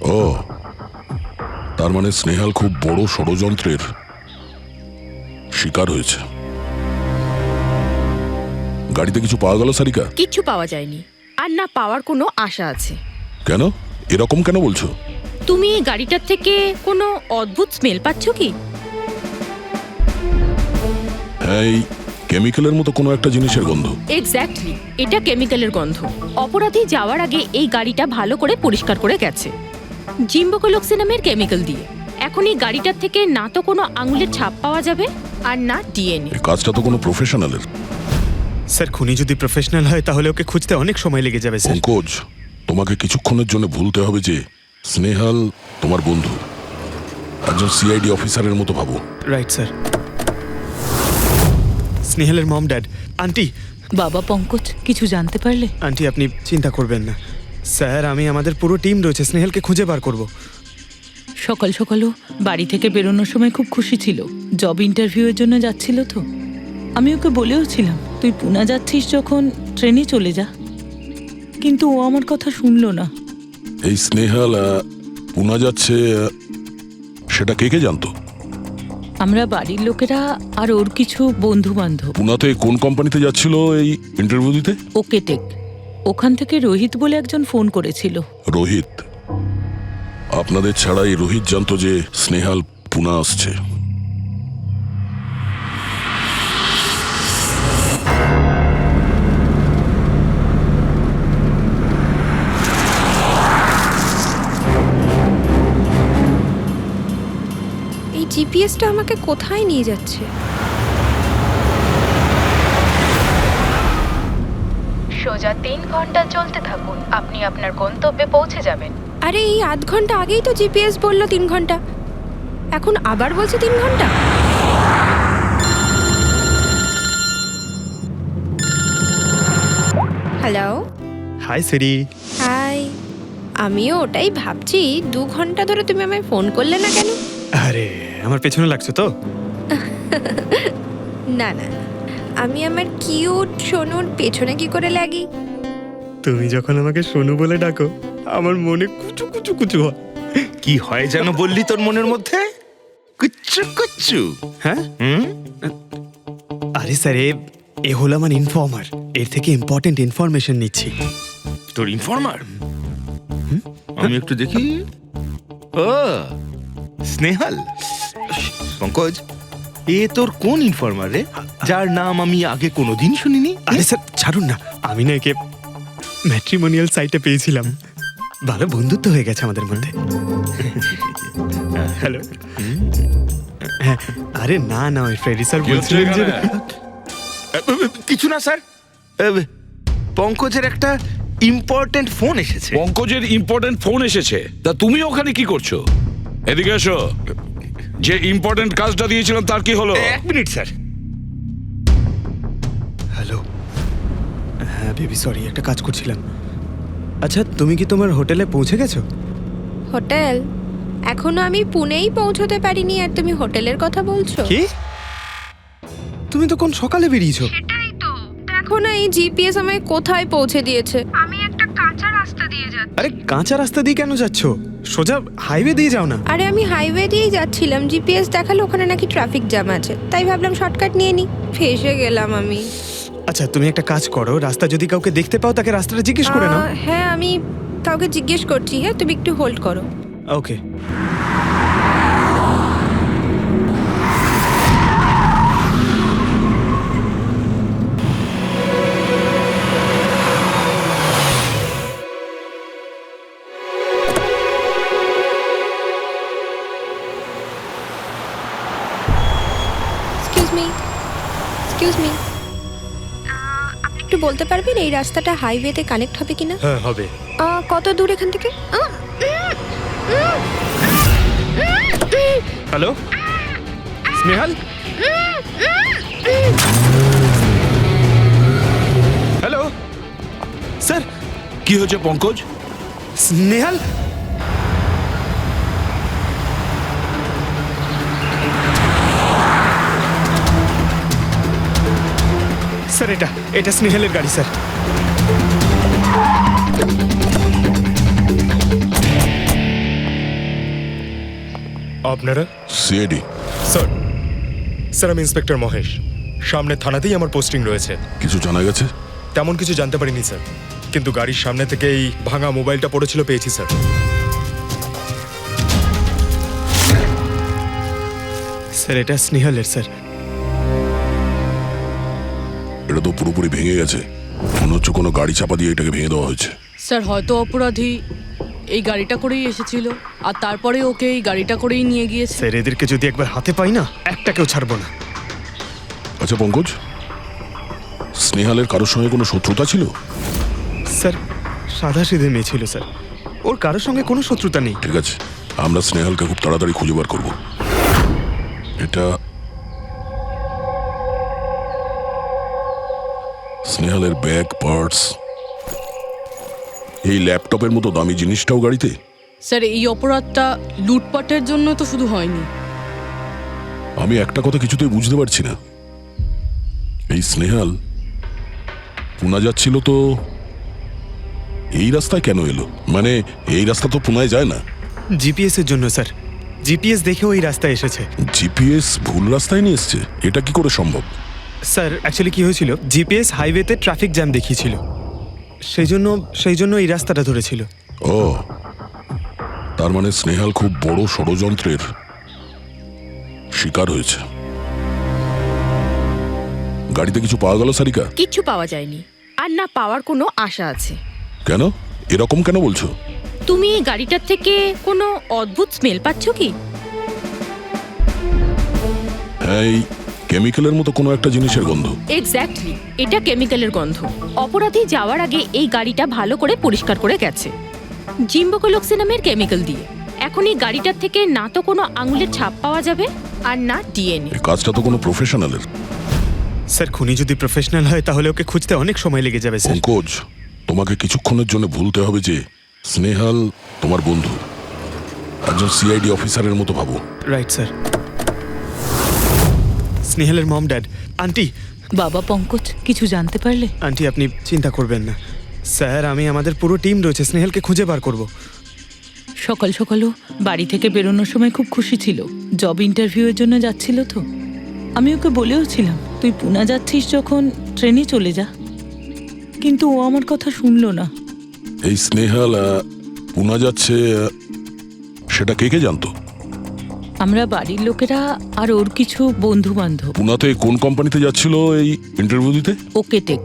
ও, তার মানে স্নেহাল খুব বড় ষড়যন্ত্রের শিকার হয়েছে। গাড়িতে কিছু পাওয়া গেল সারিকা? কিচ্ছু পাওয়া যায়নি, আর না পাওয়ার কোনো আশা আছে। কেন এরকম কেন বলছো? তুমি এই গাড়িটার থেকে কোনো অদ্ভুত স্মেল পাচ্ছ কি? হ্যাঁ, এই কেমিক্যালের মতো কোনো একটা জিনিসের গন্ধ। এক্স্যাক্টলি, এটা কেমিক্যালের গন্ধ। অপরাধী যাওয়ার আগে এই গাড়িটা ভালো করে পরিষ্কার করে গেছে জিম্বোকোলক্সি নামের কেমিক্যাল দিয়ে। এখন এই গাড়িটার থেকে না তো কোনো আঙুলের ছাপ পাওয়া যাবে, আর না ডিএনএ। এই কাজটা তো কোনো প্রফেশনালের। স্যার, খুনি যদি প্রফেশনাল হয় তাহলে ওকে খুঁজতে অনেক সময় লেগে যাবে স্যার। পঙ্কজ, তোমাকে কিছুক্ষণের জন্য ভুলতে হবে যে স্নেহাল তোমার বন্ধু, একজন সিআইডি অফিসারের মতো ভাবো। Right sir. স্নেহালের মম ড্যাড, আন্টি। বাবা পঙ্কজ, কিছু জানতে পারলে? আন্টি, আপনি চিন্তা করবেন না স্যার, আমাদের পুরো টিম রয়েছে, স্নেহালকে খুঁজে বার করব। সকাল সকালও বাড়ি থেকে বেরোনোর সময় খুব খুশি ছিল, জব ইন্টারভিউয়ের জন্য যাচ্ছিল তো। আমি ওকে বলেও ছিলাম তুই পুনা যাচ্ছিস যখন ট্রেনে চলে যা, কিন্তু ও আমার কথা শুনলো না। এই স্নেহাল পুনা যাচ্ছে, সেটা কে কে জানতো? আমরা বাড়ির লোকেরা আর ওর কিছু বন্ধু বান্ধব। পুনাতে কোন কোম্পানিতে যাচ্ছিল এই ইন্টারভিউ দিতে? Okay take. ওখান থেকে রোহিত বলে একজন ফোন করেছিল। রোহিত? আপনাদের ছাড়া এই রোহিত জানতো যে স্নেহাল পুনা আসছে? এই জিপিএসটা আমাকে কোথায় নিয়ে যাচ্ছে? সোজা 3 ঘন্টা চলতে থাকুন, আপনি আপনার গন্তব্যে পৌঁছে যাবেন। আরে এই আধ ঘন্টা আগেই তো জিপিএস বললো 3 ঘন্টা, এখন আবার বলছে 3 ঘন্টা। হ্যালো। হাই সিরি। হাই। আমিও ওটাই ভাবছি, 2 ঘন্টা ধরে তুমি আমায় ফোন করলে না কেন? আরে, আমার পেছনে লাগছো তো? না না, আমি আমার কিউট সোনুর পেছনে কি করে লাগি? তুমি যখন আমাকে সোনু বলে ডাকো আমার মনে কুচু কুচু কুচু হয়। কি হয় যেন বললি তোর মনের মধ্যে? কুচ্চু কুচ্চু। হ্যাঁ? আরে স্যার, এ হলো আমার ইনফর্মার, এর থেকে ইম্পর্টেন্ট ইনফরমেশন নিচ্ছি। তোর ইনফর্মার? আমি একটু দেখি। ও, স্নেহাল। পঙ্কজ, এ তোর কোন ইনফর্মার রে, যার নাম আমি আগে কোনোদিন শুনিনি? আরে স্যার ছাড়ুন না, আমি না একে ম্যাট্রিমোনিয়াল সাইটে পেয়েছিলাম, ভালো বন্ধুত্ব হয়ে গেছে আমাদের মধ্যে। হ্যালো। হ্যাঁ, আরে না না, ওই ফ্রেডি স্যার বলছিলেন যে কিছু না স্যার, পঙ্কজের একটা ইম্পর্টেন্ট ফোন এসেছে। পঙ্কজের ইম্পর্টেন্ট ফোন এসেছে, তা তুমি ওখানে কি করছো? এদিকে এসো। যে ইম্পর্টেন্ট কাজটা দিয়েছিলাম তার কি হলো? 1 মিনিট স্যার। হ্যালো। হ্যাঁ বেবি, সরি, একটা কাজ করছিলাম। আচ্ছা, তুমি কি তোমার হোটেলে পৌঁছে গেছো? হোটেল? এখনো আমি পুনেই পৌঁছতে পারিনি আর তুমি হোটেলের কথা বলছো? কি? তুমি তো কোন সকালে বেরিয়েছো? সেটাই তো, দেখো না এই জিপিএস আমায় কোথায় পৌঁছে দিয়েছে। আমি একটা কাঁচা রাস্তা দিয়ে যাচ্ছি। আরে কাঁচা রাস্তা দিয়ে কেন যাচ্ছো? সোজা হাইওয়ে দিয়ে যাও না। আরে আমি হাইওয়ে দিয়েই যাচ্ছিলাম, জিপিএস দেখালো ওখানে নাকি ট্রাফিক জ্যাম আছে, তাই ভাবলাম শর্টকাট নিয়ে নি, ফেসে গেলাম আমি। আচ্ছা, তুমি একটা কাজ করো, রাস্তা যদি কাউকে দেখতে পাও তাকে রাস্তাটা জিজ্ঞেস করে নাও। হ্যাঁ, আমি কাউকে জিজ্ঞেস করছি। হ্যাঁ, তুমি একটু হোল্ড করো। ওকে। এক্সকিউজ মি, আপনি একটু বলতে পারবেন এই রাস্তাটা হাইওয়েতে কানেক্ট হবে কিনা? হ্যাঁ হবে। কত দূর এখান থেকে? হ্যালো স্নেহাল। Hello sir. কি হয়েছে পঙ্কজ? স্নেহাল। স্যার, এটা স্নেহালের গাড়ি স্যার। আপনারা? সিআইডি। স্যার স্যার আমি ইন্সপেক্টর মহেশ। সামনে থানাতেই আমার পোস্টিং রয়েছে। কিছু জানা গেছে? তেমন কিছু জানতে পারিনি স্যার, কিন্তু গাড়ির সামনে থেকে এই ভাঙা মোবাইলটা পড়েছিল পেয়েছি স্যার। স্যার এটা স্নেহালের স্যার। এটা তো পুরোপুরি ভেঙে গেছে, মনে হচ্ছে কোনো গাড়ি চাপা দিয়ে এটাকে ভেঙে দেওয়া হয়েছে। স্যার হয়তো অপরাধী এই গাড়িটা করেই এসেছিল আর তারপরে ওকে এই গাড়িটা করেই নিয়ে গিয়েছে। স্যার এদেরকে যদি একবার হাতে পাই না, একটাকেও ছাড়বো না। আচ্ছা পঙ্কজ, স্নেহালের কারোর সঙ্গে কোনো শত্রুতা ছিল? স্যার সাদা সিধে মেয়ে ছিল স্যার, ওর কারোর সঙ্গে কোনো শত্রুতা নেই। ঠিক আছে, আমরা স্নেহালকে খুব তাড়াতাড়ি খুঁজে বার করব। এটা স্নেহালের ব্যাগ, পার্টস, এই ল্যাপটপের মতো দামি জিনিসটাও গাড়িতে? স্যার এই অপরাধটা লুটপাটের জন্য তো শুধু হয়নি। আমি একটা কথা কিছুতেই বুঝতে পারছি না, এই স্নেহাল পুনা যাচ্ছিল তো এই রাস্তায় কেন এলো? মানে এই রাস্তা তো পুনায় যায় না। জিপিএস এর জন্য স্যার, জিপিএস দেখেও এই রাস্তায় এসেছে। জিপিএস ভুল রাস্তায় নিয়ে এসছে, এটা কি করে সম্ভব? স্যার অ্যাকচুয়ালি কি হয়েছিল, জিপিএস হাইওয়েতে ট্রাফিক জ্যাম দেখিয়েছিল, সেই জন্য এই রাস্তাটা ধরেছিল। ও, তার মানে স্নেহাল খুব বড় ষড়যন্ত্রের শিকার হয়েছে। গাড়িতে কিছু পাওয়া গেল সারিকা? কিচ্ছু পাওয়া যায়নি, আর না পাওয়ার কোনো আশা আছে। কেন এরকম কেন বলছো? তুমি এই গাড়িটার থেকে কোনো অদ্ভুত স্মেল পাচ্ছ কি? হ্যাঁ, এই কেমিক্যালের মতো কোনো একটা জিনিসের গন্ধ। এক্স্যাক্টলি, এটা কেমিক্যালের গন্ধ। অপরাধী যাওয়ার আগে এই গাড়িটা ভালো করে পরিষ্কার করে গেছে জিম্বোকোলক্সিনামের কেমিক্যাল দিয়ে। এখন এই গাড়িটার থেকে না তো কোনো আঙুলের ছাপ পাওয়া যাবে আর না ডিএনএ। এই কাজটা তো কোনো প্রফেশনালের। স্যার খুনি যদি প্রফেশনাল হয় তাহলে ওকে খুঁজতে অনেক সময় লেগে যাবে স্যার। পঙ্কজ, তোমাকে কিছুক্ষণের জন্য ভুলতে হবে যে স্নেহাল তোমার বন্ধু, একজন সিআইডি অফিসারের মতো ভাবো। Right sir. স্নেহালের মম ড্যাড, আন্টি। বাবা পঙ্কজ, কিছু জানতে পারলে? আন্টি আপনি চিন্তা করবেন না স্যার, আমি আমাদের পুরো টিম রয়েছে, স্নেহালকে খুঁজে বার করব। সকাল সকালও বাড়ি থেকে বেরোনোর সময় খুব খুশি ছিল, জব ইন্টারভিউয়ের জন্য যাচ্ছিল তো। আমি ওকে বলেও ছিলাম তুই পুনা যাচ্ছিস যখন ট্রেনে চলে যা, কিন্তু ও আমার কথা শুনলো না। এই স্নেহাল পুনা যাচ্ছে, সেটা কে কে জানতো? আমরা বাড়ির লোকেরা আর ওর কিছু বন্ধু বান্ধব। পুনাতে কোন কোম্পানিতে যাচ্ছিল এই ইন্টারভিউ দিতে? ওকে টেক,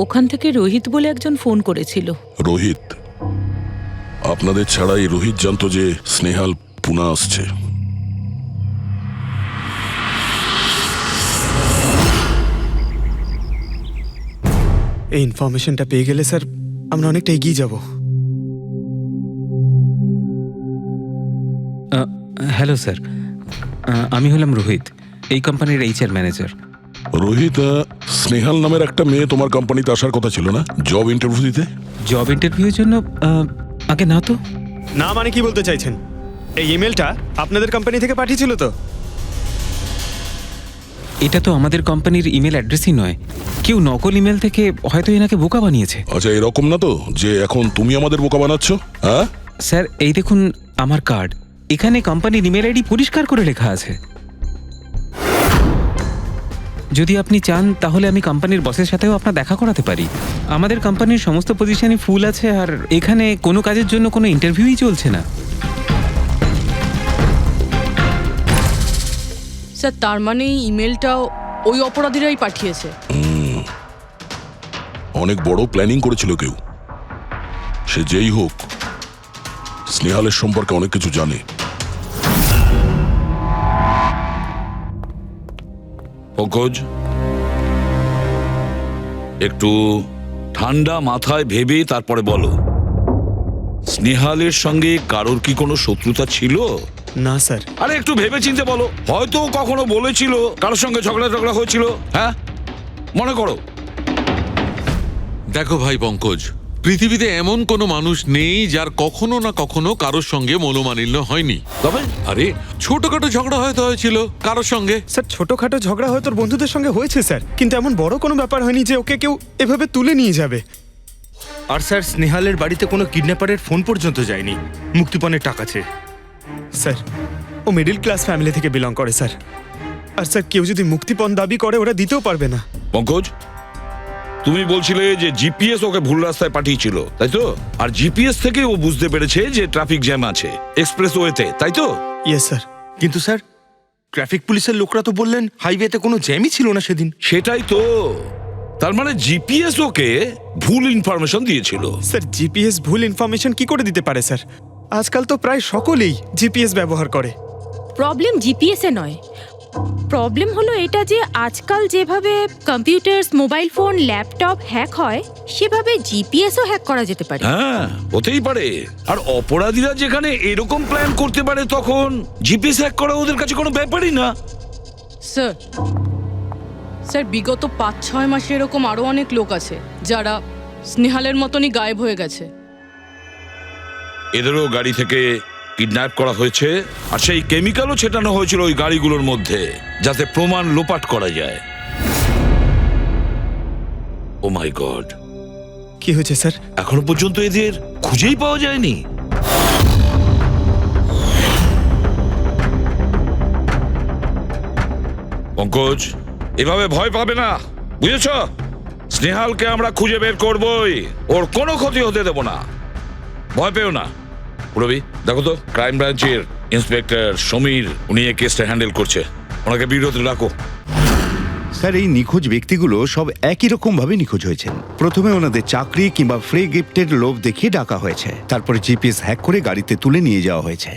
ওখান থেকে রোহিত বলে একজন ফোন করেছিল। রোহিত? আপনাদের ছাড়া এই রোহিত জানতো যে স্নেহাল পুনা আসছে? এই ইনফরমেশনটা পেয়ে গেলে স্যার আমরা অনেকটা এগিয়ে যাব। হ্যালো স্যার, আমি হলাম রোহিত, এই কোম্পানির এইচআর ম্যানেজার। রোহিত, স্নেহাল নামের একটা মেয়ে তোমার কোম্পানিতে আসার কথা ছিল না জব ইন্টারভিউ দিতে? জব ইন্টারভিউর জন্য? আগে না তো। না মানে কি বলতে চাইছেন? এই ইমেলটা আপনাদের কোম্পানি থেকে পাঠিয়েছিল তো? এটা তো আমাদের কোম্পানির ইমেল অ্যাড্রেসই নয়, কেউ নকল ইমেল থেকে হয়তো এনাকে বোকা বানিয়েছে। আচ্ছা, এরকম না তো যে এখন তুমি আমাদের বোকা বানাচ্ছ? হ্যাঁ স্যার, এই দেখুন আমার কার্ড, এখানে কোম্পানির ইমেল আইডি পরিষ্কার করে লেখা আছে। যদি আপনি চান তাহলে আমি কোম্পানির বসের সাথেও আপনার দেখা করাতে পারি। আমাদের কোম্পানির সমস্ত পজিশনই ফুল আছে, আর এখানে কোনো কাজের জন্য কোনো ইন্টারভিউই চলছে না। স্যার তার মানে এই ইমেলটাও ওই অপরাধীরাই পাঠিয়েছে। অনেক বড় প্ল্যানিং করেছিল কেউ, সে যেই হোক স্নেহালের সম্পর্কে অনেক কিছু জানে। পঙ্কজ, একটু ঠান্ডা মাথায় ভেবে তারপরে বলো, স্নেহালের সঙ্গে কারোর কি কোনো শত্রুতা ছিল? না স্যার। আরে একটু ভেবে চিনতে বলো, হয়তো কখনো বলেছিল কারোর সঙ্গে ঝগড়া হয়েছিল। হ্যাঁ, মনে করো। দেখো ভাই পঙ্কজ, পৃথিবীতে এমন কোনো মানুষ নেই যার কখনো না কখনো কারোর সঙ্গে মনোমালিন্য হয়নি। তবে আরে ছোটখাটো ঝগড়া হয়তো হয়েছিল কারোর সঙ্গে। স্যার ছোটখাটো ঝগড়া হয়তো ওর বন্ধুদের সঙ্গে হয়েছে স্যার, কিন্তু এমন বড় কোনো ব্যাপার হয়নি যে ওকে কেউ এভাবে তুলে নিয়ে যাবে। আর স্যার স্নেহালের বাড়িতে কোনো কিডন্যাপারের ফোন পর্যন্ত যায়নি, মুক্তিপণের টাকা চেয়ে। স্যার ও মিডল ক্লাস ফ্যামিলি থেকে বিলং করে স্যার। আর স্যার কেউ যদি মুক্তিপণ দাবি করে ওরা দিতেও পারবে না। পঙ্কজ, তুমি বলছিলে যে জিপিএস ওকে ভুল রাস্তায় পাঠিয়েছিল, তাই তো? আর জিপিএস থেকে ও বুঝতে পেরেছে যে ট্রাফিক জ্যাম আছে এক্সপ্রেস ওয়েতে, তাই তো? Yes sir. কিন্তু স্যার ট্রাফিক পুলিশের লোকরা তো বললেন হাইওয়েতে কোনো জ্যামই ছিল না সেদিন। সেটাই তো, তার মানে জিপিএস ওকে ভুল ইনফরমেশন দিয়েছিল। স্যার জিপিএস ভুল ইনফরমেশন কি করে দিতে পারে স্যার? আজকাল তো প্রায় সকলেই জিপিএস ব্যবহার করে। প্রবলেম জিপিএস এ নয়, প্রবলেম হলো এটা যে আজকাল যেভাবে computer, mobile phone, laptop hack হয় সেভাবে জিপিএসও হ্যাক করা যেতে পারে। হ্যাঁ, হতেই পারে। আর অপরাধীরা যেখানে এরকম প্ল্যান করতে পারে তখন জিপিএস হ্যাক করা ওদের কাছে কোনো ব্যাপারই না। স্যার স্যার বিগত 5-6 মাসে এরকম আরও অনেক লোক আছে যারা স্নেহালের মতনই গায়েব হয়ে গেছে। এদেরও গাড়ি থেকে কিডন্যাপ করা হয়েছে, আর সেই কেমিক্যালও ছেটানো হয়েছিল ওই গাড়িগুলোর মধ্যে যাতে প্রমাণ লোপাট করা যায়। ও মাই গড, কি হয়েছে স্যার? এখনো পর্যন্ত এদের খুঁজেই পাওয়া যায়নি। পঙ্কজ, এভাবে ভয় পাবে না, বুঝেছ? স্নেহালকে আমরা খুঁজে বের করবই, ওর কোনো ক্ষতি হতে দেব না, ভয় পেও না। রবি, দেখো তো ক্রাইম ব্রাঞ্চের ইন্সপেক্টর সমীর, উনি এই কেসটা হ্যান্ডেল করছে, ওনাকে বিরতি রাখো। স্যার এই নিখোঁজ ব্যক্তিগুলো সব একই রকম ভাবে নিখোঁজ হয়েছেন। প্রথমে ওনাদের চাকরি কিংবা ফ্রি গিফটের লোভ দেখিয়ে ডাকা হয়েছে, তারপরে জিপিএস হ্যাক করে গাড়িতে তুলে নিয়ে যাওয়া হয়েছে,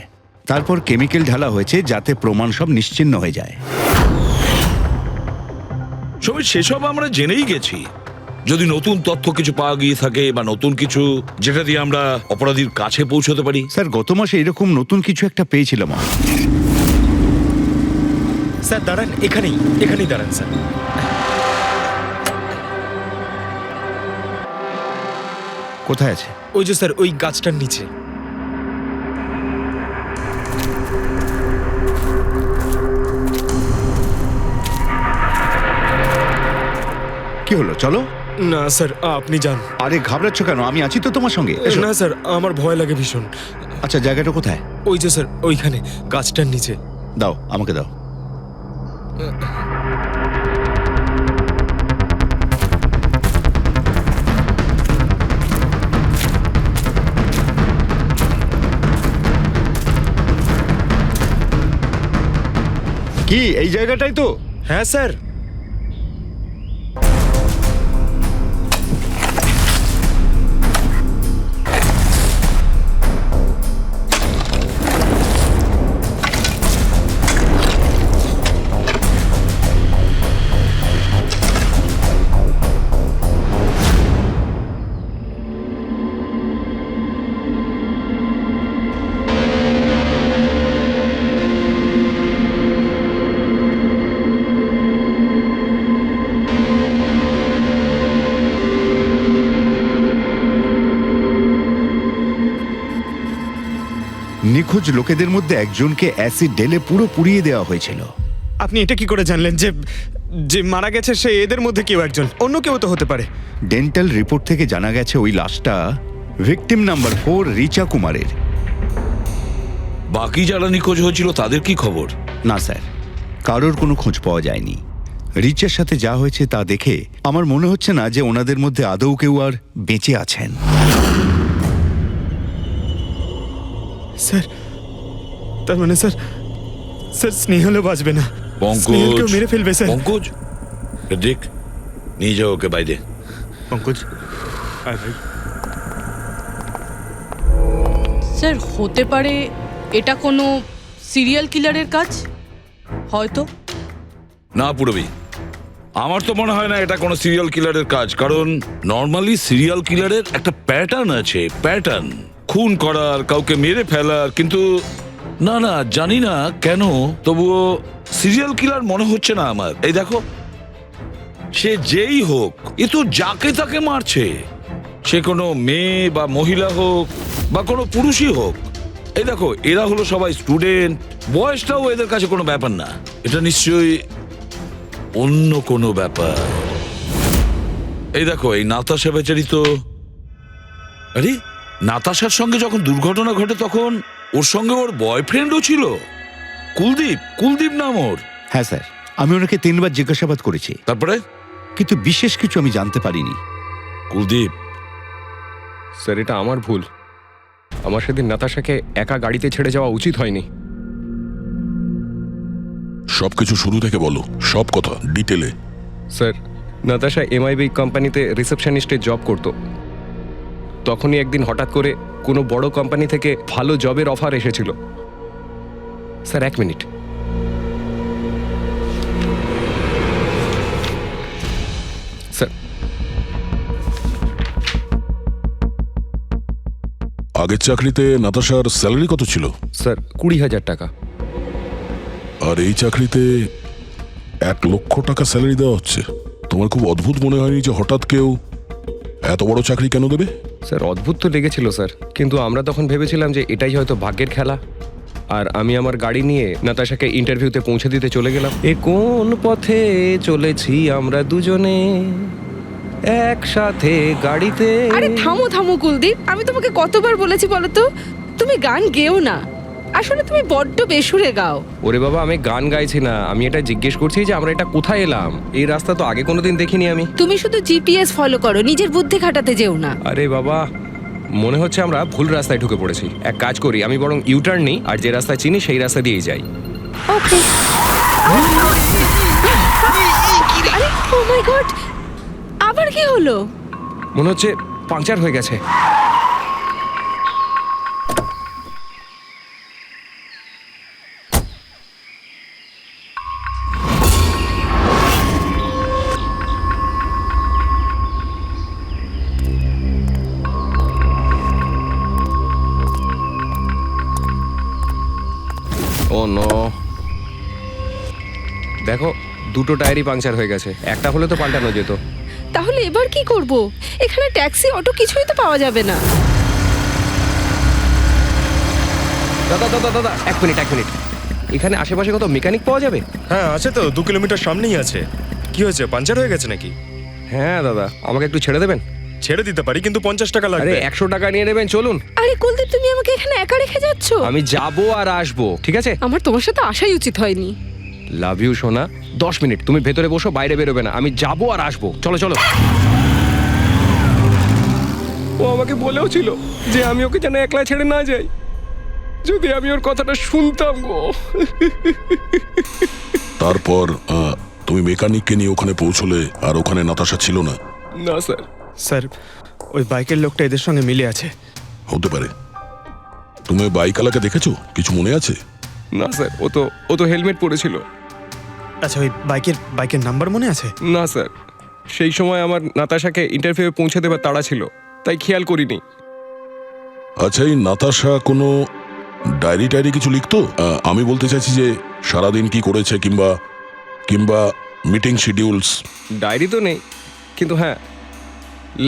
তারপর কেমিক্যাল ঢালা হয়েছে যাতে প্রমাণ সব নিশ্চিহ্ন হয়ে যায়। সমীর, সেসব আমরা জেনেই গেছি। যদি নতুন তথ্য কিছু পাওয়া গিয়ে থাকে বা নতুন কিছু যেটা দিয়ে আমরা অপরাধীর কাছে পৌঁছতে পারি। স্যার গত মাসে এরকম নতুন কিছু একটা পেয়েছিলাম। স্যার দাঁড়ান, এখানেই দাঁড়ান স্যার। কোথায় আছে? ওই যে স্যার ওই গাছটার নিচে। কি হলো, চলো। না স্যার আপনি যান। আরে ঘাবড়াচ্ছ কেন? আমি আছি তো তোমার সঙ্গে, এসো। না স্যার আমার ভয় লাগে ভীষণ। আচ্ছা জায়গাটা কোথায়? ওই যে স্যার ওইখানে গাছটার নিচে। দাও, আমাকে দাও। কি এই জায়গাটাই তো? হ্যাঁ স্যার। নিখোঁজ লোকেদের মধ্যে একজনকে অ্যাসিড ঢেলে পুরো পুড়িয়ে দেওয়া হয়েছিল। আপনি এটা কি করে জানলেন যে যে মারা গেছে সে এদের মধ্যে কেউ একজন? অন্য কেউ তো হতে পারে। ডেন্টাল রিপোর্ট থেকে জানা গেছে ওই লাশটা ভিকটিম নাম্বার 4 রিচা কুমারের। বাকি যারা নিখোঁজ হয়েছিল তাদের কি খবর? না স্যার, কারোর কোনো খোঁজ পাওয়া যায়নি। রিচার সাথে যা হয়েছে তা দেখে আমার মনে হচ্ছে না যে ওনাদের মধ্যে আদৌ কেউ আর বেঁচে আছেন। স্যার তার মানে স্যার স্নেহালও বাঁচবে না। পঙ্কজ, মেরে ফেলবে স্যার। পঙ্কজ, দেখ, নিয়ে যাও ওকে বাইরে। পঙ্কজ, আয় ভাই। স্যার হতে পারে এটা কোনো সিরিয়াল কিলারের কাজ, হয়তো। না পুরবি, আমার তো মনে হয় না এটা কোনো সিরিয়াল কিলারের কাজ, কারণ নর্মালি সিরিয়াল কিলারের একটা প্যাটার্ন আছে, প্যাটার্ন খুন করার, কাউকে মেরে ফেলার। কিন্তু না না, জানি না কেন, তবুও সিরিয়াল কিলার মনে হচ্ছে না আমার। এই দেখো, সে যেই হোক, এ তো যাকে তাকে মারছে, সে কোনো মেয়ে বা মহিলা হোক বা কোনো পুরুষই হোক। এই দেখো, এরা হলো সবাই স্টুডেন্ট, বয়সটাও এদের কাছে কোনো ব্যাপার না। এটা নিশ্চয়ই অন্য কোনো ব্যাপার। এই দেখো, এই নাতাশা বেচারি তো, আরে নাতাশার সঙ্গে যখন দুর্ঘটনা ঘটে তখন ওর সঙ্গে ওর বয়ফ্রেন্ডও ছিল। কুলদীপ, কুলদীপ নাম ওর। হ্যাঁ স্যার, আমি ওনাকে 3 বার জিজ্ঞাসাবাদ করেছি, তারপরে কিন্তু বিশেষ কিছু আমি জানতে পারিনি। কুলদীপ, স্যার এটা আমার ভুল। আমার সেদিন নাতাশাকে একা গাড়িতে ছেড়ে যাওয়া উচিত হয়নি। সবকিছু শুরু থেকে বলো, সব কথা ডিটেলে। স্যার, নাতাশা এমআইবি কোম্পানিতে রিসেপশনিস্টের জব করত। তখনই একদিন হঠাৎ করে কোনো বড় কোম্পানি থেকে ভালো জবের অফার এসেছিল। Sir 1 minute. স্যার, আগের চাকরিতে নাতাশার স্যালারি কত ছিল? স্যার 20,000 টাকা। আর এই চাকরিতে 1 লক্ষ টাকা স্যালারি দেওয়া হচ্ছে। তোমার খুব অদ্ভুত মনে হয়নি যে হঠাৎ কেউ এত বড় চাকরি কেন দেবে? স্যার অদ্ভুত তো লেগেছিল স্যার, কিন্তু আমরা তখন ভেবেছিলাম যে এটাই হয়তো ভাগ্যের খেলা। আর আমি আমার গাড়ি নিয়ে নাতাশাকে ইন্টারভিউতে পৌঁছে দিতে চলে গেলাম। এ কোন পথে চলেছি আমরা দুজনে একসাথে গাড়িতে। আরে থামো থামো কুলদীপ, আমি তোমাকে কতবার বলেছি বলো তো, তুমি গান গেও না। আসলে তুমি বড্ড বেসুরে গাও। ওরে বাবা, আমি গান গাইছি না, আমি এটা জিজ্ঞেস করছি যে আমরা এটা কোথায় এলাম। এই রাস্তা তো আগে কোনোদিন দেখিনি আমি। তুমি শুধু জিপিএস ফলো করো, নিজের বুদ্ধি খাটাতে যেও না। আরে বাবা, মনে হচ্ছে আমরা ভুল রাস্তায় ঢুকে পড়েছি। এক কাজ করি, আমি বরং ইউটার্ন নিই, আর যে রাস্তা চিনি সেই রাস্তা দিয়েই যাই। ওকে। আরে ও মাই গড, আবার কি হলো? মনে হচ্ছে পাংচার হয়ে গেছে। ও নো, দেখো দুটো টায়ারই পাংচার হয়ে গেছে। একটা হলে তো পাল্টানো যেত। তাহলে এবার কি করব? এখানে ট্যাক্সি, অটো কিছুই তো পাওয়া যাবে না। দাদা দাদা দাদা, 1 মিনিট 1 মিনিট। এখানে আশেপাশে কত মেকানিক পাওয়া যাবে? হ্যাঁ আছে তো, 2 কিলোমিটার সামনেই আছে। কি হয়েছে, পাঞ্চার হয়ে গেছে নাকি? হ্যাঁ দাদা, আমাকে একটু ছেড়ে দেবেন? ছেড়ে দিতে পারি, কিন্তু 50 টাকা আরে লাগবে। 100 টাকা নিয়ে নেবেন, চলুন। আরে কুলদীপ, তুমি আমাকে এখানে একা রেখে যাচ্ছ? আমি যাবো আর আসবো, ঠিক আছে? আমার তোমার সাথে আসাই উচিত হয়নি। লাভ ইউ সোনা। 10 মিনিট তুমি ভেতরে বসো, বাইরে বেরোবে না। আমি যাবো আর আসবো, চলো চলো। ও আমাকে বলেও ছিল যে আমি ওকে যেন একলা ছেড়ে না যাই। যদি আমি ওর কথাটা শুনতাম গো। তারপর তুমি মেকানিককে নিয়ে ওখানে পৌঁছলে, আর ওখানে নাতাশা ছিল না? না স্যার। স্যার, ওই বাইকের লোকটা এদের সঙ্গে মিলে আছে। হতে পারে। তুমি বাইকওয়ালাকে দেখেছো? কিছু মনে আছে? না স্যার, ও তো হেলমেট পরেছিল। আচ্ছা, ওই বাইকের নাম্বার মনে আছে? না স্যার, সেই সময় আমার নাতাশাকে ইন্টারভিউ পৌঁছে দেবার তাড়া ছিল, তাই খেয়াল করিনি। আচ্ছা, এই নাতাশা কোনো ডায়েরি টায়েরি কিছু লিখতো? আমি বলতে চাইছি যে সারাদিন কি করেছে, কিংবা মিটিং শিডিউলস। ডায়েরি তো নেই, কিন্তু হ্যাঁ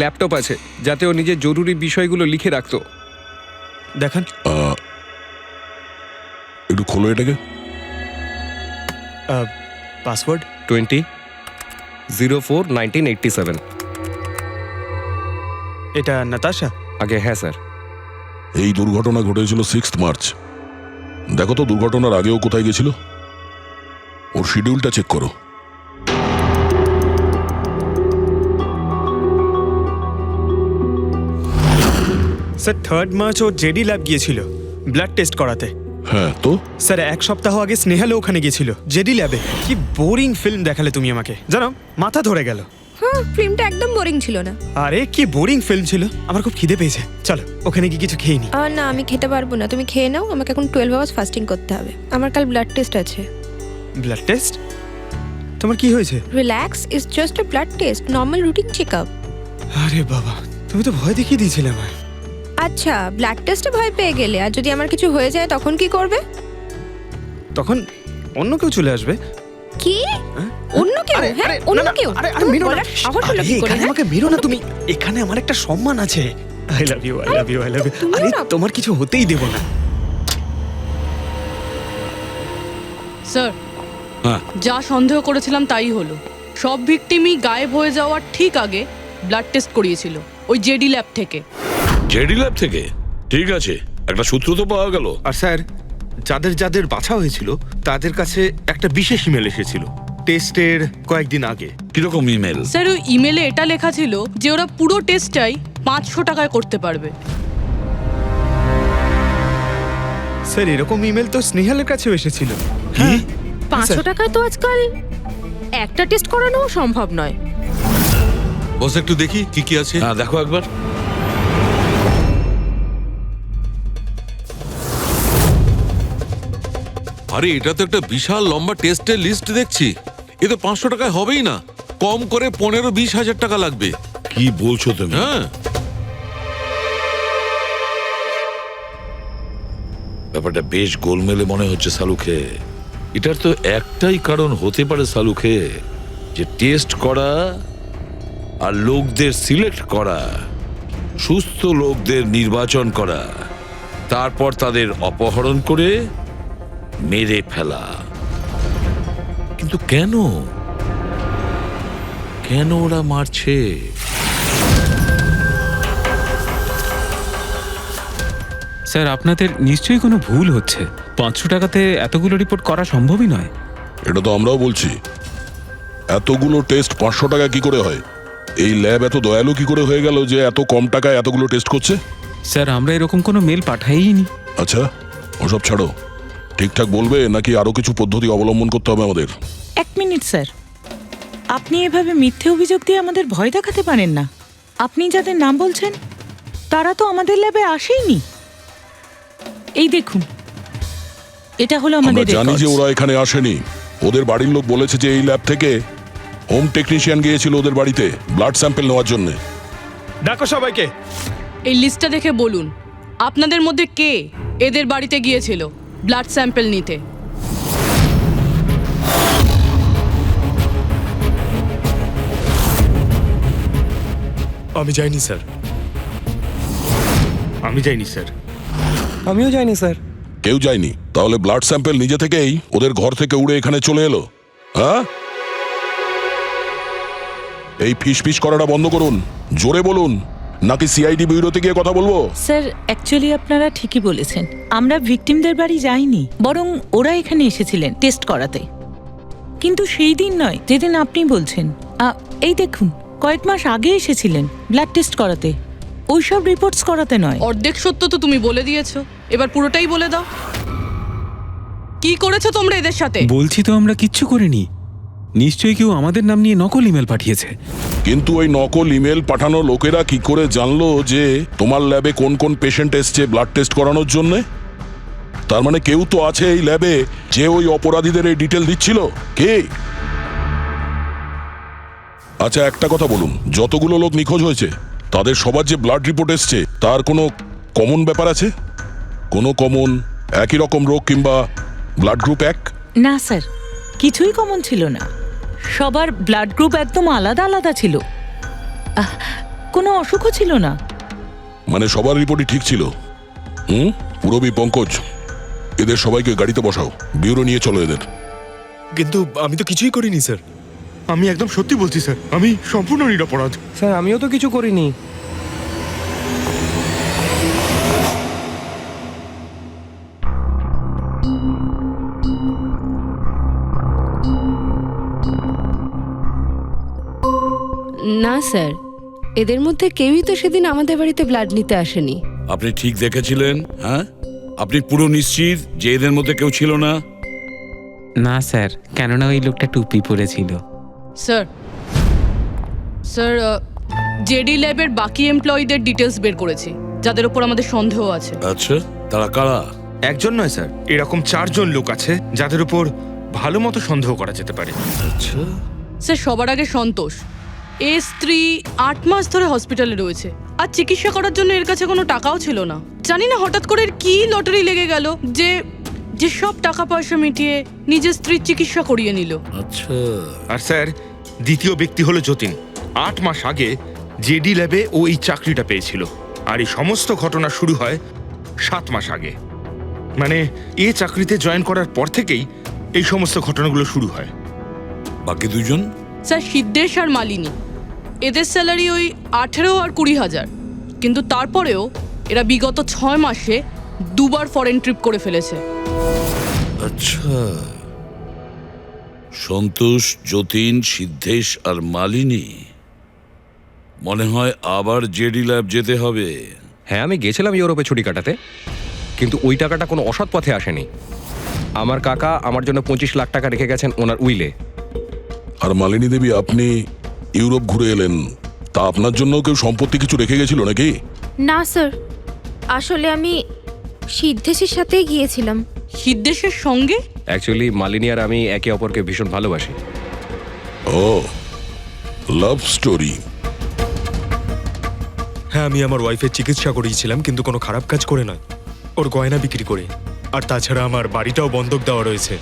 ল্যাপটপ আছে, যাতে ও নিজের জরুরি বিষয়গুলো লিখে রাখতো। দেখান। একটু খোলো এটাকে। পাসওয়ার্ড 20/04/1987। এটা নাতাশা? আগে হ্যাঁ স্যার। এই দুর্ঘটনা ঘটেছিল 6 মার্চ। দেখো তো দুর্ঘটনার আগেও কোথায় গেছিল। ওর শিডিউলটা চেক করো। স্যার 3 মার্চ ও জেডি ল্যাব গিয়েছিল ব্লাড টেস্ট করাতে। হ্যাঁ তো? স্যার 1 সপ্তাহ আগে স্নেহালও ওখানে গিয়েছিল জেডি ল্যাবে। কি বোরিং ফিল্ম দেখালে তুমি আমাকে, জানো মাথা ধরে গেল। হ্যাঁ, ফিল্মটা একদম বোরিং ছিল না। আরে কি বোরিং ফিল্ম ছিল। আমার খুব খিদে পেয়েছে, চলো ওখানে গিয়ে কিছু খেয়ে নি। না, আমি খেতে পারবো না, তুমি খেয়ে নাও। আমাকে এখন 12 আওয়ার্স ফাস্টিং করতে হবে। আমার কাল ব্লাড টেস্ট আছে। Blood test? তোমার কি হয়েছে? Relax, it's just a blood test, normal routine checkup. আরে বাবা, তুমি তো ভয় দেখিয়ে দিয়েছিলে আমায়। আচ্ছা, ব্লাড টেস্টে ভয় পেয়ে গেলে, আর যদি আমার কিছু হয়ে যায় তখন কি করবে? তখন অন্য কেউ চলে আসবে। কি? অন্য কেউ? হ্যাঁ, অন্য কেউ? আরে মেরো না, এখানে আমাকে মেরো না তুমি। এখানে আমার একটা সম্মান আছে। I love you, I love you, I love you. আরে তোমার কিছু হতেই দেব না। স্যার, হ্যাঁ, যা সন্দেহ করেছিলাম তাই হলো। সব ভিকটিমই গায়েব হয়ে যাওয়ার ঠিক আগে ব্লাড টেস্ট করিয়েছিল ওই জেডি ল্যাব থেকে। জেডি ল্যাব থেকে? ঠিক আছে, একটা সূত্র তো পাওয়া গেল। আর স্যার, যাদের যাদের বাছা হয়েছিল তাদের কাছে একটা বিশেষ ইমেল এসেছিল টেস্টের কয়েকদিন আগে। কিরকম ইমেল? স্যার ওই ইমেলে এটা লেখা ছিল যে ওরা পুরো টেস্টটাই 500 টাকায় করতে পারবে। স্যার এরকম ইমেল তো স্নেহালের কাছেও এসেছিল। 500 টাকায় তো আজকাল একটা টেস্ট করানো সম্ভব নয়। বস একটু দেখি কি কি আছে। হ্যাঁ দেখো একবার। আরে এটা তো একটা বিশাল লম্বা টেস্টের লিস্ট দেখছি। এ তো 500 টাকায় হবেই না, কম করে 15-20 হাজার টাকা লাগবে। কি বলছো তুমি? হ্যাঁ, ব্যাপারটা বেশ গোলমেলে মনে হচ্ছে সালুকে। এটার তো একটাই কারণ হতে পারে সালুকে, যে টেস্ট করা আর লোকদের সিলেক্ট করা, সুস্থ লোকদের নির্বাচন করা, তারপর তাদের অপহরণ করে মেরে ফেলা। কিন্তু কেন কেন ওরা মারছে? স্যার আপনাদের নিশ্চয়ই কোনো ভুল হচ্ছে। 500 টাকাতে এতগুলো রিপোর্ট করা সম্ভবই নয়। এটা তো আমরাও বলছি। এতগুলো টেস্ট 500 টাকা কি করে হয়? এই ল্যাব এত দয়ালু কি করে হয়ে গেল যে এত কম টাকায় এতগুলো টেস্ট করছে? স্যার আমরা এরকম কোনো মেল পাঠাইনি। আচ্ছা ওসব ছাড়ো, ঠিকঠাক বলবে নাকি আরো কিছু পদ্ধতি অবলম্বন করতে হবে আমাদের? 1 মিনিট স্যার, আপনি এভাবে মিথ্যে অভিযোগ দিয়ে আমাদের ভয় দেখাতে পারেন না। আপনি যাদের নাম বলছেন তারা তো আমাদের ল্যাবে আসেইনি। এই দেখুন, এটা হলো আমরা আমাদের জানি যে records। ওরা এখানে আসেনি। ওদের বাড়ির লোক বলেছে যে এই ল্যাব থেকে হোম টেকনিশিয়ান গিয়েছিল ওদের বাড়িতে ব্লাড স্যাম্পল নেওয়ার জন্য। ডাকো সবাইকে। এই লিস্টটা দেখে বলুন আপনাদের মধ্যে কে এদের বাড়িতে গিয়েছিল ব্লাড স্যাম্পল নিতে। আমি যাইনি স্যার। আমি যাইনি স্যার। আমিও যাইনি স্যার। কেউ যায়নি? তাহলে ব্লাড স্যাম্পল নিজে থেকেই ওদের ঘর থেকে উড়ে এখানে চলে এলো? হ্যাঁ, এই ফিস করাটা বন্ধ করুন, জোরে বলুন, নাকি সিআইডি ব্যুরোতে গিয়ে কথা বলবো? স্যার অ্যাকচুয়ালি আপনারা ঠিকই বলেছেন, আমরা ভিকটিমদের বাড়ি যাইনি, বরং ওরা এখানে এসেছিলেন টেস্ট করাতে। কিন্তু সেই দিন নয় যেদিন আপনি বলছেন। এই দেখুন, কয়েক মাস আগে এসেছিলেন ব্লাড টেস্ট করাতে, ওইসব রিপোর্টস করাতে নয়। অর্ধেক সত্য তো তুমি বলে দিয়েছো, এবার পুরোটাই বলে দাও। কি করেছো তোমরা এদের সাথে? বলছি তো আমরা কিচ্ছু করিনি। নিশ্চয়ই কেউ আমাদের নাম নিয়ে নকল ইমেল পাঠিয়েছে। কিন্তু ওই নকল ইমেল পাঠানো লোকেরা কি করে জানলো যে তোমার ল্যাবে কোন কোন পেশেন্ট এসছে ব্লাড টেস্ট করানোর জন্য? তার মানে কেউ তো আছে এই ল্যাবে যে ওই অপরাধীদের এই ডিটেল দিচ্ছিল। কে? আচ্ছা একটা কথা বলুন, যতগুলো লোক নিখোঁজ হয়েছে তাদের সবার যে ব্লাড রিপোর্ট এসছে তার কোনো কমন ব্যাপার আছে? কোনো কমন একই রকম রোগ কিংবা ব্লাড গ্রুপ এক? না স্যার, কিছুই কমন ছিল না। সবার ব্লাড গ্রুপ একদম আলাদা আলাদা ছিল, কোনো অসুখও ছিল না। মানে সবার রিপোর্টই ঠিক ছিল? পুরবী, পঙ্কজ, এদের সবাইকে গাড়িতে বসাও, ব্যুরো নিয়ে চলো এদের। কিন্তু আমি তো কিছুই করিনি স্যার। আমি একদম সত্যি বলছি স্যার, আমি সম্পূর্ণ নিরপরাধ। স্যার আমিও তো কিছু করিনি। না স্যার, এদের মধ্যে কেউই তো সেদিন আমাদের বাড়িতে ব্লাড নিতে আসেনি। আপনি ঠিক দেখেছিলেন? হ্যাঁ, আপনি পুরো নিশ্চিত যে এদের মধ্যে কেউ ছিল না? না স্যার, কেননা ওই লোকটা টুপি পরেছিল। স্যার স্যার জেডি ল্যাবের বাকি এমপ্লয়ীদের ডিটেলস বের করেছি, যাদের উপর আমাদের সন্দেহ আছে। আচ্ছা, তারা কারা? একজন নয় স্যার, এরকম 4 জন লোক আছে যাদের উপর ভালো মতো সন্দেহ করা যেতে পারে। আচ্ছা স্যার, সবার আগে সন্তোষ। এর স্ত্রী 8 মাস ধরে হসপিটালে রয়েছে, আর চিকিৎসা করার জন্য এর কাছে কোনো টাকাও ছিল না। জানি না হঠাৎ করে এর কি লটারি লেগে গেল যে যে সব টাকা পয়সা মিটিয়ে নিজের স্ত্রীর চিকিৎসা করিয়ে নিল। আচ্ছা। আর স্যার, দ্বিতীয় ব্যক্তি হলো যতীন। 8 মাস আগে জেডি ল্যাবে ও এই চাকরিটা পেয়েছিল, আর এই সমস্ত ঘটনা শুরু হয় 7 মাস আগে। মানে এই চাকরিতে জয়েন করার পর থেকেই এই সমস্ত ঘটনাগুলো শুরু হয়। বাকি দুজন? স্যার, সিদ্ধেশ আর মালিনী, এদের স্যালারি ওই 18 আর 20 হাজার। কিন্তু তারপরেও এরা বিগত 6 মাসে দুবার ফরেন ট্রিপ করে ফেলেছে। আচ্ছা, সন্তোষ, যতীন, সিদ্ধেশ আর মালিনী, মনে হয় আবার জেডি ল্যাব যেতে হবে। হ্যাঁ, আমি গেছিলাম ইউরোপে ছুটি কাটাতে, কিন্তু ওই টাকাটা কোনো অসৎ পথে আসেনি। আমার কাকা আমার জন্য 25 লাখ টাকা রেখে গেছেন ওনার উইলে। আর মালিনী দেবী, আপনি ইউরোপ ঘুরে এলেন, তা আপনার জন্য কেউ সম্পত্তি কিছু রেখে গেছিল নাকি? না স্যার, আসলে আমি সিদ্ধেশের সাথেই গিয়েছিলাম। সিদ্ধেশের সঙ্গে? অ্যাকচুয়ালি মালিনী আর আমি একে অপরকে ভীষণ ভালোবাসি। ও, লাভ স্টোরি। হ্যাঁ, আমি আমার ওয়াইফের চিকিৎসা করিয়েছিলাম, কিন্তু কোনো খারাপ কাজ করে নয়, ওর গয়না বিক্রি করে। আর তাছাড়া আমার বাড়িটাও বন্ধক দেওয়া রয়েছে।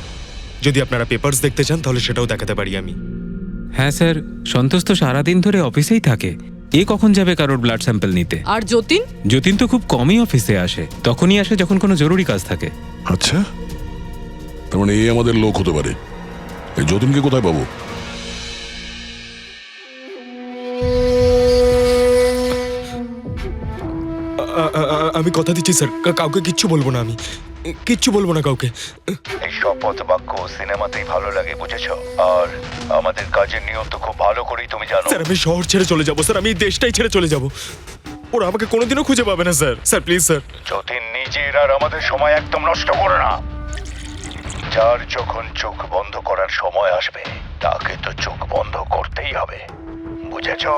যদি আপনারা পেপারস দেখতে চান তাহলে সেটাও দেখাতে পারি আমি। হ্যাঁ স্যার, সন্তোষ তো সারাদিন ধরে অফিসেই থাকে, এ কখন যাবে কারোর ব্লাড স্যাম্পল নিতে? আর যতীন? যতীন তো খুব কমই অফিসে আসে, তখনই আসে যখন কোনো জরুরি কাজ থাকে। আচ্ছা, তার মানে এই আমাদের লোক হতে পারে। এই যতীনকে কোথায় পাবো? আমি কথা দিচ্ছি স্যার, কাউকে কিচ্ছু বলবো না, আমি কিচ্ছু বলবো না কাউকে। এই শপথ বাক্য সিনেমাতেই ভালো লাগে, বুঝেছো? আর আমাদের কাজের নিয়ম তো খুব ভালো করেই তুমি জানো। স্যার, আমি শহর ছেড়ে চলে যাবো স্যার, আমি এই দেশটাই ছেড়ে চলে যাবো। ওরা আমাকে কোনোদিনও খুঁজে পাবে না sir. Sir please sir. Jatin, নিজের আর আমাদের সময় একদম নষ্ট করো না। যার যখন চোখ বন্ধ করার সময় আসবে, তাকে তো চোখ বন্ধ করতেই হবে, বুঝেছো?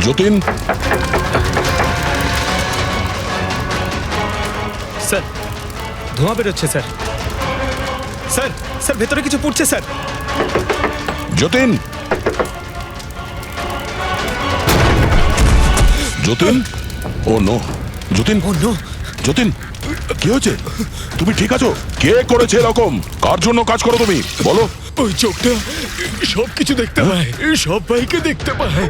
যতীন, স্যার, ধোঁয়া বেরোচ্ছে স্যার। স্যার, স্যার ভেতরে কিছু পড়ছে স্যার। যতীন, যতীন, ও নো, যতীন, ও নো, যতীন, কি হয়েছে? তুমি ঠিক আছো? কে করেছে এরকম? কার জন্য কাজ করো তুমি, বলো? ওই চোখটা সব কিছু দেখতে পায়, সব ভাইকে দেখতে পায়।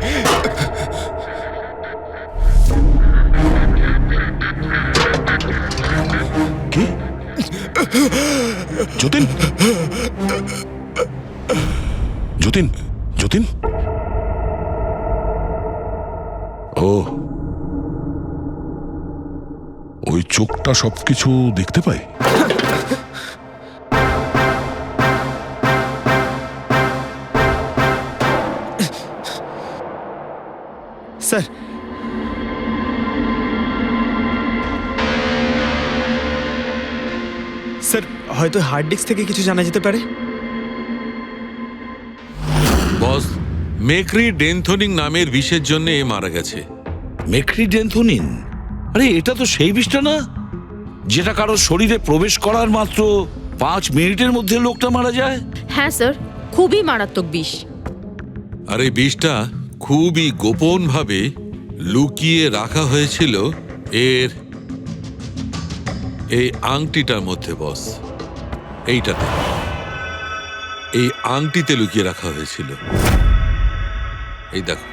কি? যতীন, যতীন, যতীন, ও, ওই চোখটা সবকিছু দেখতে পায়। স্যার, স্যার হয়তো হার্ড ডিস্ক থেকে কিছু জানা যেতে পারে। বস, মেক্রি ডেনথোনিং নামের বিষের জন্য এ মারা গেছে। মেক্রি ডেনথোনিন? আরে এটা তো সেই বিষটা না যেটা কারো শরীরে প্রবেশ করার মাত্র 5 মিনিটের মধ্যে লোকটা মারা যায়? হ্যাঁ স্যার, খুবই মারাত্মক বিষ। আর এই বিষটা খুবই গোপনভাবে লুকিয়ে রাখা হয়েছিল এর এই আংটিটার মধ্যে। বস, এইটাতে, এই আংটিতে লুকিয়ে রাখা হয়েছিল। এই দেখো,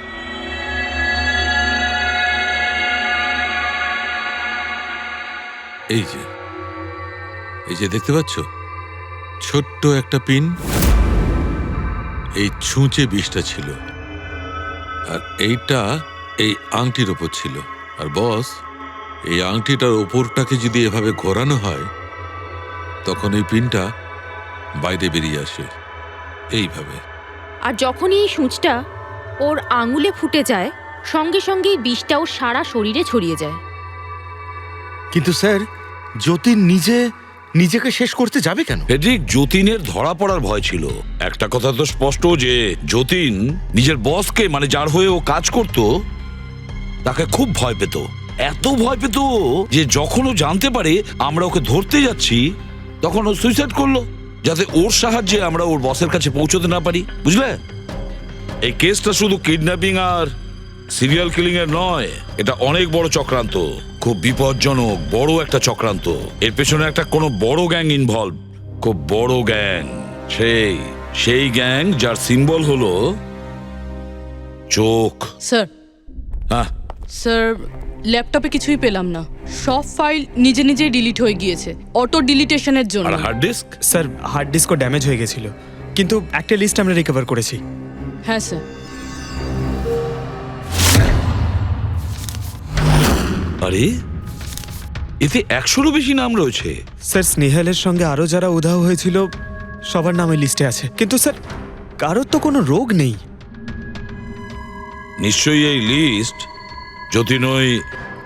এই যে দেখতে পাচ্ছ, ছোট্ট একটা পিন, এই ছুঁচে বিষটা ছিল, আর এইটা এই আংটির ওপর ছিল। আর বস, এই আংটিটার ওপরটাকে যদি এভাবে ঘোরানো হয় তখন এই পিনটা বাইরে বেরিয়ে আসে এইভাবে। আর যখনই এই সূঁচটা ওর আঙুলে ফুটে যায় সঙ্গে সঙ্গেই বিষটা ওর সারা শরীরে ছড়িয়ে যায়। কিন্তু স্যার যতীন নিজেকে শেষ করতে যাবে কেন? ফেডরিক, যতীনের ধরা পড়ার ভয় ছিল। একটা কথা তো স্পষ্ট যে যতীন নিজের বসকে, মানে যার হয়ে ও কাজ করত, তাকে খুব ভয় পেত। এত ভয় পেত যে যখন ও জানতে পারে আমরা ওকে ধরতে যাচ্ছি তখন ও সুইসাইড করলো, যাতে ওর সাহায্যে আমরা ওর বসের কাছে পৌঁছতে না পারি। বুঝলে, এই কেসটা শুধু কিডন্যাপিং আর সিরিয়াল কিলিং এর নয়, এটা অনেক বড় চক্রান্ত, খুব বিপজ্জনক বড় একটা চক্রান্ত। এর পেছনে একটা কোনো বড় গ্যাং ইনভলভ, খুব বড় গ্যাং। সেই গ্যাং যার সিম্বল হলো চোখ। স্যার, হ্যাঁ স্যার, ল্যাপটপে কিছুই পেলাম না। সব ফাইল নিজে নিজেই ডিলিট হয়ে গিয়েছে অটো ডিলিটেশনের জন্য। আর হার্ড ডিস্ক? স্যার, হার্ড ডিস্কও ড্যামেজ হয়ে গেছিল, কিন্তু একটা লিস্ট আমরা রিকভার করেছি। হ্যাঁ স্যার। আরে এতে 100-রও বেশি নাম রয়েছে। স্যার, স্নেহালের সঙ্গে আরও যারা উধাও হয়েছিল সবার নাম এই লিস্টে আছে, কিন্তু স্যার কারোর তো কোনো রোগ নেই। নিশ্চয়ই এই লিস্ট যতীন ওই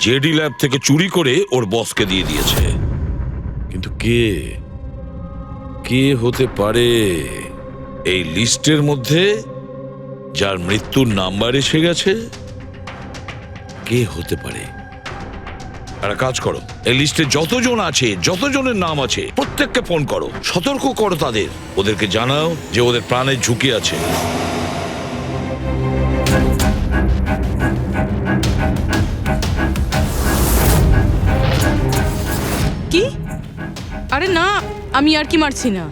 জেডি ল্যাব থেকে চুরি করে ওর বসকে দিয়ে দিয়েছে। কিন্তু কে হতে পারে এই লিস্টের মধ্যে যার মৃত্যুর নাম্বার এসে গেছে? কে হতে পারে? একটা কাজ করো, এই লিস্টে যতজন আছে, যতজনের নাম আছে, প্রত্যেককে ফোন করো, সতর্ক করো তাদের, ওদেরকে জানাও যে ওদের প্রাণের ঝুঁকি আছে। কি? আরে না, আমি আর কি মারছি না।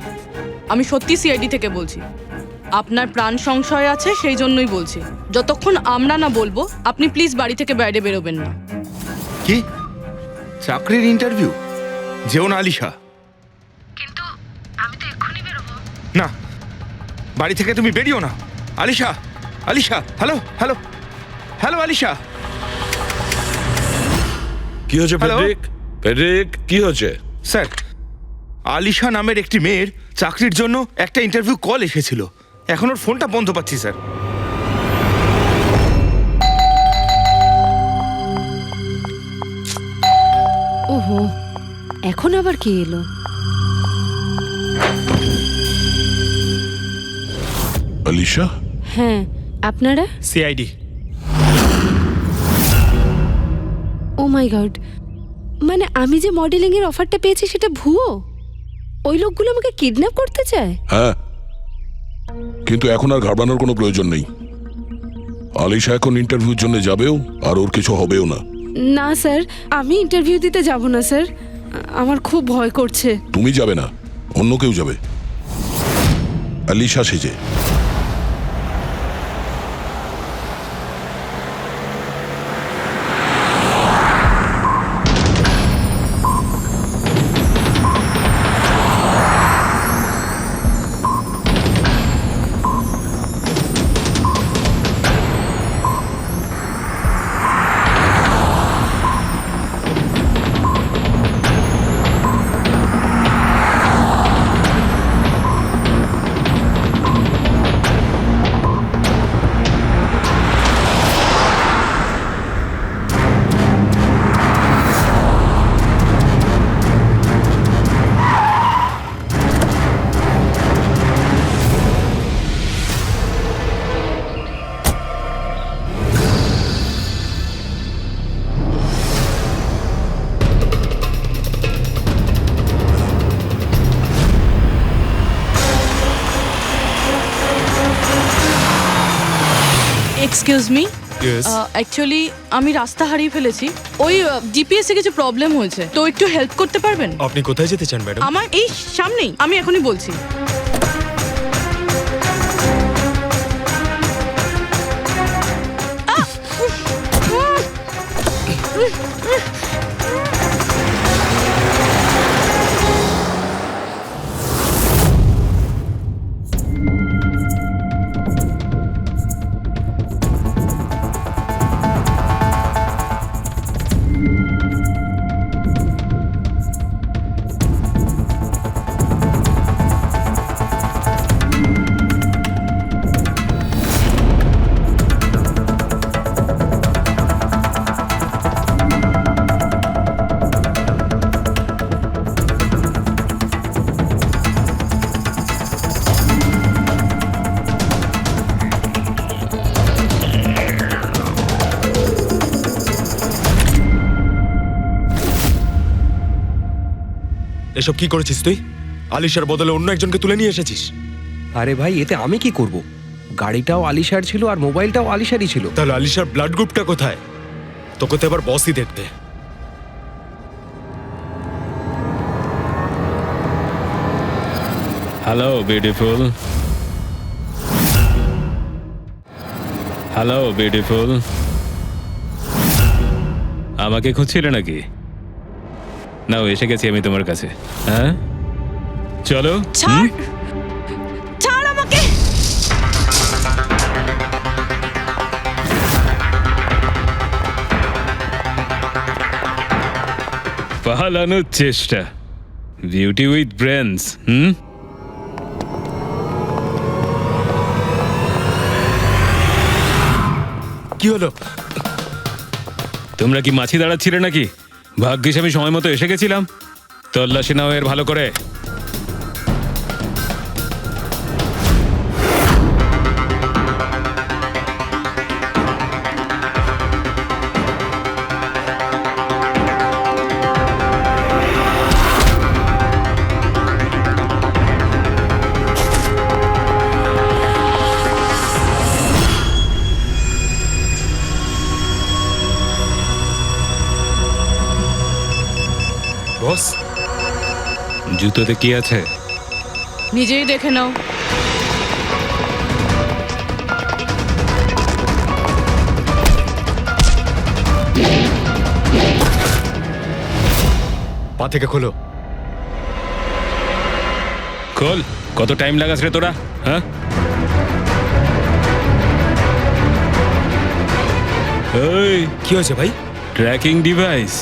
আমি সত্যি সিআইডি থেকে বলছি। আপনার প্রাণ সংশয় আছে, সেই জন্যই বলছি। যতক্ষণ আমরা না বলবো আপনি প্লিজ বাড়ি থেকে বাইরে বেরোবেন না। কি চাকরির ইন্টারভিউ? যেও না আলিশা। কিন্তু আমি তো এক্ষুনি বেরোবো। না, বাড়ি থেকে তুমি বেরিও না। Alisha, Alisha, hello hello hello Alisha. কি হয়েছে ফেডরিক? ফেডরিক, কি হয়েছে? স্যার, আলিশা নামের একটি মেয়ের চাকরির জন্য একটা ইন্টারভিউ কল এসেছিল। এখন ওর ফোনটা বন্ধ পাচ্ছি স্যার। ওহো, এখন আবার কি এলো? আলিশা? হ্যাঁ, আপনারা? সিআইডি। ও মাই গড, মানে আমি যে মডেলিং এর অফারটা পেয়েছি সেটা ভুয়ো? ওই লোকগুলো আমাকে কিডন্যাপ করতে চায়? হ্যাঁ, কিন্তু এখন আর ঘাবড়ানোর কোনো প্রয়োজন নেই। আলিশা এখন ইন্টারভিউর জন্য যাবেও, আর ওর কিছু হবেও না। না স্যার, আমি ইন্টারভিউ দিতে যাব না স্যার, আমার খুব ভয় করছে। তুমি যাবে না, অন্য কেউ যাবে, আলিশা সেজে। এক্সকিউজ মি, অ্যাকচুয়ালি আমি রাস্তা হারিয়ে ফেলেছি। ওই জিপিএস এ কিছু প্রবলেম হয়েছে, তো একটু হেল্প করতে পারবেন? আপনি কোথায় যেতে চান ম্যাডাম? আমার এই সামনেই, আমি এখনই বলছি। এসব কি করেছিস তুই? আলিশার বদলে অন্য একজনকে তুলে নিয়ে এসেছিস। আরে ভাই, এতে আমি কি করব? গাড়িটাও আলিশার ছিল আর মোবাইলটাও আলিশারই ছিল। তাহলে আলিশার ব্লাড গ্রুপটা কোথায়? তোকে তো এবার বসই দেখতে। Hello beautiful. Hello beautiful. আমাকে খুঁজছিলে নাকি? নাও, এসে গেছি আমি তোমার কাছে। হ্যাঁ, চলো। ছাড়, ছাড় আমাকে। পালানোর চেষ্টা, বিউটি উইথ ব্রেনস। কি হলো? তোমরা কি মাছি দাঁড়াচ্ছিলে নাকি? ভাগ্যিস আমি সময় মতো এসে গেছিলাম। তল্লাশি নাও এর ভালো করে। বস, জুতোতে কি আছে? নিজেই দেখে নাও। পা থেকে খোলো। খোল। কত টাইম লাগাস রে তোরা? হ্যাঁ, এই কি হয়েছে ভাই? Tracking device.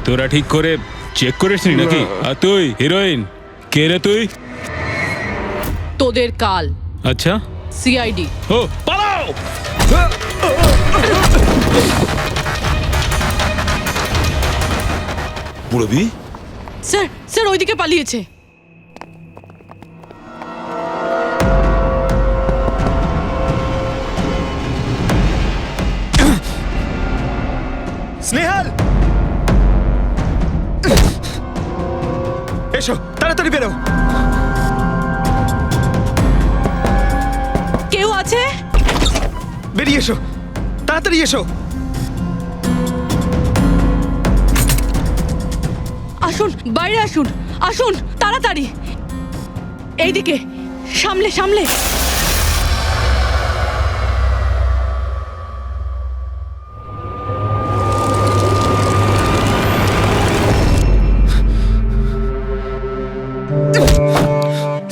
তোরা ঠিক করে চেক করিসনি নাকি? আর তুই হিরোইন, কে রে তুই? তোদের কাল। আচ্ছা, সিআইডি। ও পালাও। পুরবি, স্যার, স্যার ওইদিকে পালিয়েছে। স্নেহাল, এসো তাড়াতাড়ি বেরো। কেউ আছে? বেরিয়ে এসো, তাড়াতাড়ি এসো। আসুন, বাইরে আসুন, আসুন তাড়াতাড়ি। এইদিকে, সামলে সামলে।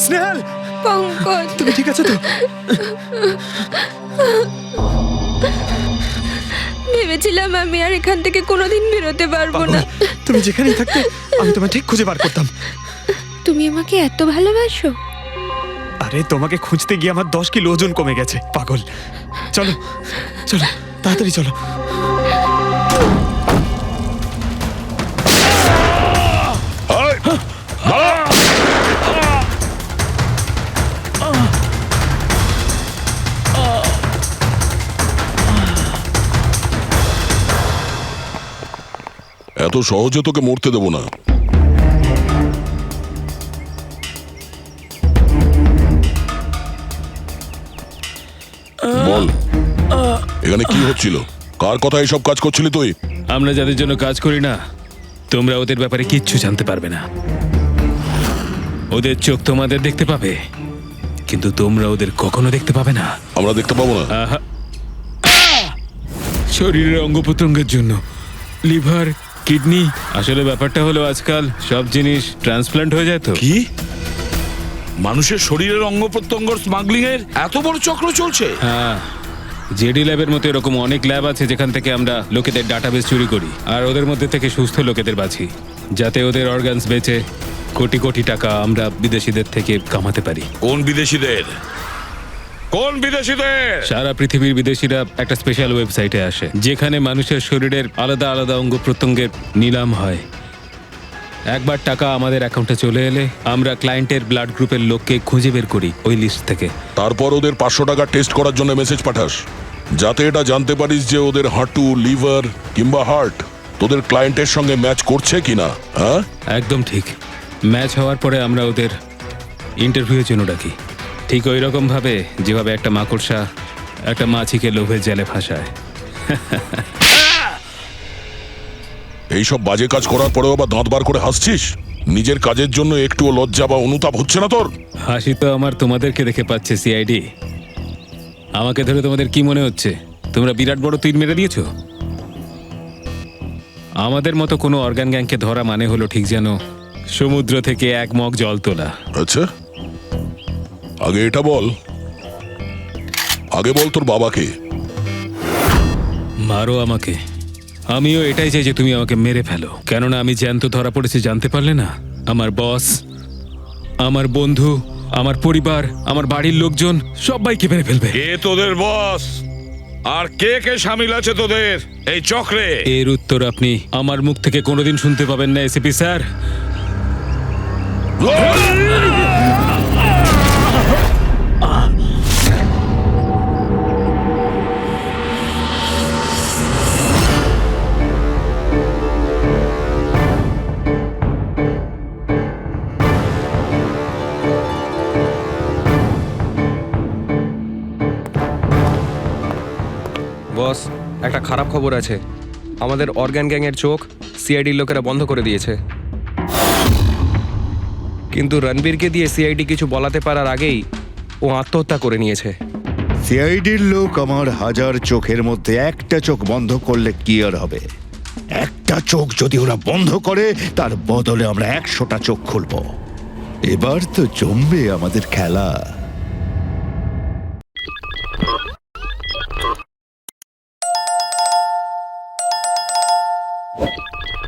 স্নেহাল, পঙ্কজ, তুমি ঠিক আছো তো? ভেবেছিলাম আমি আর এখান থেকে কোনোদিন বেরোতে পারবো না। তুমি যেখানেই থাকতে আমি তোমায় ঠিক খুঁজে বার করতাম। তুমি আমাকে এত ভালোবাসো? আরে তোমাকে খুঁজতে গিয়ে আমার 10 কিলো ওজন কমে গেছে, পাগল। চলো চলো, তাড়াতাড়ি চলো। এত সহজে তোকে মরতে দেবো না। বল, এখানে কি হচ্ছিল? কার কথা এইসব কাজ করছিলি তুই? আমরা যাদের জন্য কাজ করি না, তোমরা ওদের ব্যাপারে কিচ্ছু জানতে পারবে না। ওদের চোখ তোমাদের দেখতে পাবে, কিন্তু তোমরা ওদের কখনো দেখতে পাবে না। আমরা দেখতে পাবো না? শরীরের অঙ্গ প্রত্যঙ্গের জন্য, লিভার, কিডনি। আসলে ব্যাপারটা হলো আজকাল সব জিনিস ট্রান্সপ্লান্ট হয়ে যায়। তো কি মানুষের শরীরের অঙ্গ প্রত্যঙ্গ স্মাগলিং এর এত বড় চক্র চলছে? হ্যাঁ, জেডি ল্যাবের মতো এরকম অনেক ল্যাব আছে যেখান থেকে আমরা লোকেদের ডাটাবেস চুরি করি আর ওদের মধ্যে থেকে সুস্থ লোকেদের বাছি, যাতে ওদের অর্গানস বেচে কোটি কোটি টাকা আমরা বিদেশিদের থেকে কামাতে পারি। কোন বিদেশিদের? কোন বিদেশিদের? সারা পৃথিবীর বিদেশিরা একটা স্পেশাল ওয়েবসাইটে আসে যেখানে মানুষের শরীরের আলাদা আলাদা অঙ্গ প্রত্যঙ্গের নিলাম হয়। একবার টাকা আমাদের অ্যাকাউন্টে চলে এলে আমরা ক্লায়েন্টের ব্লাড গ্রুপের লোককে খুঁজে বের করি ওই লিস্ট থেকে। তারপর ওদের 500 টাকা টেস্ট করার জন্য মেসেজ পাঠাস, যাতে এটা জানতে পারিস যে ওদের হাঁটু, লিভার কিংবা হার্ট তোদের ক্লায়েন্টের সঙ্গে ম্যাচ করছে কিনা। হ্যাঁ, একদম ঠিক। ম্যাচ হওয়ার পরে আমরা ওদের ইন্টারভিউয়ের জন্য ডাকি, ঠিক ওই রকম ভাবে যেভাবে একটা মাকড়সা একটা মাছিকে লোভের জালে ফাঁসায়। এইসব বাজে কাজ করার পরেও আবার দাঁত বার করে হাসছিস? নিজের কাজের জন্য একটুও লজ্জা বা অনুতাপ হচ্ছে না তোর? হাসি তো আমার তোমাদেরকে দেখে পাচ্ছে সিআইডি। আমাকে ধরে তোমাদের কি মনে হচ্ছে তোমরা বিরাট বড় তীর মেরে দিয়েছো? আমাদের মতো কোনো অর্গান গ্যাংকে ধরা মানে হলো ঠিক যেন সমুদ্র থেকে এক মগ জল তোলা। আচ্ছা, আগে এটা বল, আগে বল তোর বাবাকে। মারো আমাকে, আমিও এটাই চাই যে তুমি আমাকে মেরে ফেলো, কেননা আমি জ্যান্ত ধরা পড়েছি জানতে পারলে না আমার বস, আমার বন্ধু, আমার পরিবার, আমার বাড়ির লোকজন সবাইকে মেরে ফেলবে। কে তোদের বস আর কে কে শামিল আছে তোদের এই চক্রে? এর উত্তর আপনি আমার মুখ থেকে কোনোদিন শুনতে পাবেন না এসিপি স্যার। বস, একটা খারাপ খবর আছে। আমাদের অর্গান গ্যাংয়ের চোখ সিআইডির লোকেরা বন্ধ করে দিয়েছে। কিন্তু রণবীরকে দিয়ে সিআইডি কিছু বলাতে পারার আগেই ও আত্মহত্যা করে নিয়েছে। সিআইডির লোক আমার 1000 চোখের মধ্যে একটা চোখ বন্ধ করলে কি আর হবে? একটা চোখ যদি ওরা বন্ধ করে তার বদলে আমরা 100টা চোখ খুলবো। এবার তো জমবে আমাদের খেলা।